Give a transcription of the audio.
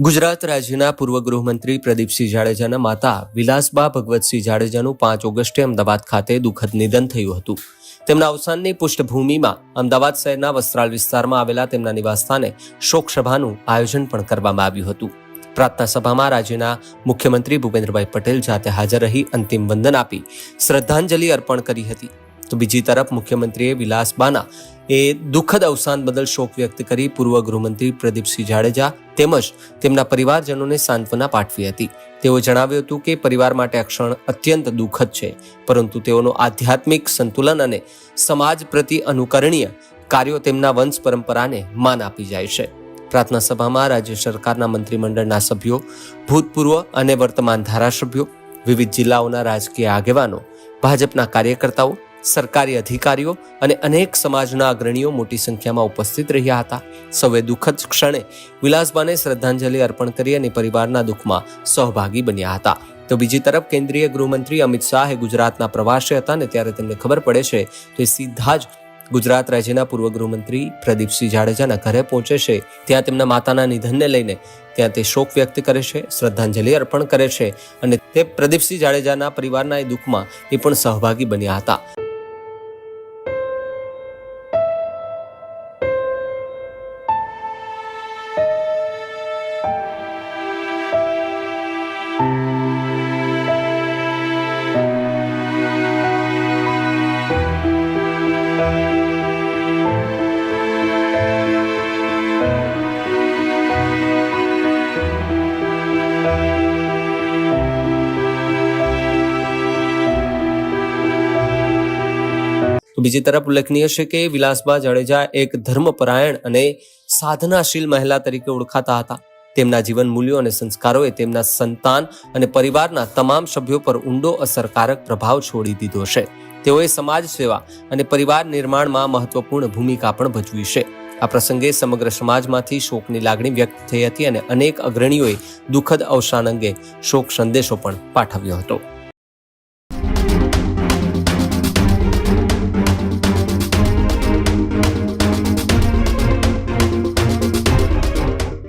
ગુજરાત રાજ્યના પૂર્વ ગૃહમંત્રી પ્રદીપસિંહ જાડેજાના માતા વિલાસબા ભગવતસિંહ જાડેજાનું 5 ઓગસ્ટે અમદાવાદ ખાતે દુઃખદ નિધન થયું હતું. તેમના અવસાનની પૃષ્ઠભૂમિમાં અમદાવાદ શહેરના વસ્ત્રાલ વિસ્તારમાં આવેલા તેમના નિવાસસ્થાને શોક સભાનું આયોજન પણ કરવામાં આવ્યું હતું. પ્રાર્થના સભામાં રાજ્યના મુખ્યમંત્રી ભૂપેન્દ્રભાઈ પટેલ જાતે હાજર રહી અંતિમ વંદન આપી શ્રદ્ધાંજલિ અર્પણ કરી હતી. તો બીજી તરફ મુખ્યમંત્રીએ વિલાસબાના દુઃખદ અવસાન બદલ શોક વ્યક્ત કરી પૂર્વ ગૃહમંત્રી પ્રદીપસિંહ જાડેજા તેમજ તેમના પરિવારજનોને સાંત્વના પાઠવી હતી. તેઓ જણાવ્યું હતું કે પરિવાર માટે આ ક્ષણ અત્યંત દુઃખદ છે, પરંતુ તેઓનો આધ્યાત્મિક સંતુલન અને સમાજ પ્રતિ અનુકરણીય કાર્યો તેમના વંશ પરંપરાને માન આપી જાય છે. પ્રાર્થના સભામાં રાજ્ય સરકારના મંત્રીમંડળના સભ્યો, ભૂતપૂર્વ અને વર્તમાન ધારાસભ્યો, વિવિધ જિલ્લાઓના રાજકીય આગેવાનો, ભાજપના કાર્યકર્તાઓ, સરકારી અધિકારીઓ અને અનેક સમાજના અગ્રણીઓ મોટી સંખ્યામાં ઉપસ્થિત રહ્યા હતા. સૌએ દુઃખદ ક્ષણે વિલાસબાને શ્રદ્ધાંજલિ અર્પણ કરી અને પરિવારના દુઃખમાં સહભાગી બન્યા હતા. તો બીજી તરફ કેન્દ્રીય ગૃહમંત્રી અમિત શાહ ગુજરાતના પ્રવાસે હતા અને ત્યારે તેમને ખબર પડે છે તો એ સીધા જ ગુજરાત રાજ્યના પૂર્વ ગૃહમંત્રી પ્રદીપસિંહ જાડેજાના ઘરે પહોંચે છે. ત્યાં તેમના માતાના નિધનને લઈને ત્યાં તે શોક વ્યક્ત કરે છે, શ્રદ્ધાંજલિ અર્પણ કરે છે અને તે પ્રદીપસિંહ જાડેજાના પરિવારના એ દુઃખમાં એ પણ સહભાગી બન્યા હતા. બીજી તરફ ઉલ્લેખનીય છે કે વિલાસબા જાડેજા એક ધર્મપરાયણ અને સાધનાશીલ મહિલા તરીકે ઓળખાતા હતા. તેમના જીવન મૂલ્યો અને સંસ્કારોએ તેમના સંતાન અને પરિવારના તમામ સભ્યો પર ઊંડો અસરકારક પ્રભાવ છોડી દીધો છે. તેઓએ સમાજ સેવા અને પરિવાર નિર્માણમાં મહત્વપૂર્ણ ભૂમિકા પણ ભજવી છે. આ પ્રસંગે સમગ્ર સમાજમાંથી શોકની લાગણી વ્યક્ત થઈ હતી અને અનેક અગ્રણીઓએ દુઃખદ અવસાન અંગે શોક સંદેશો પણ પાઠવ્યો હતો.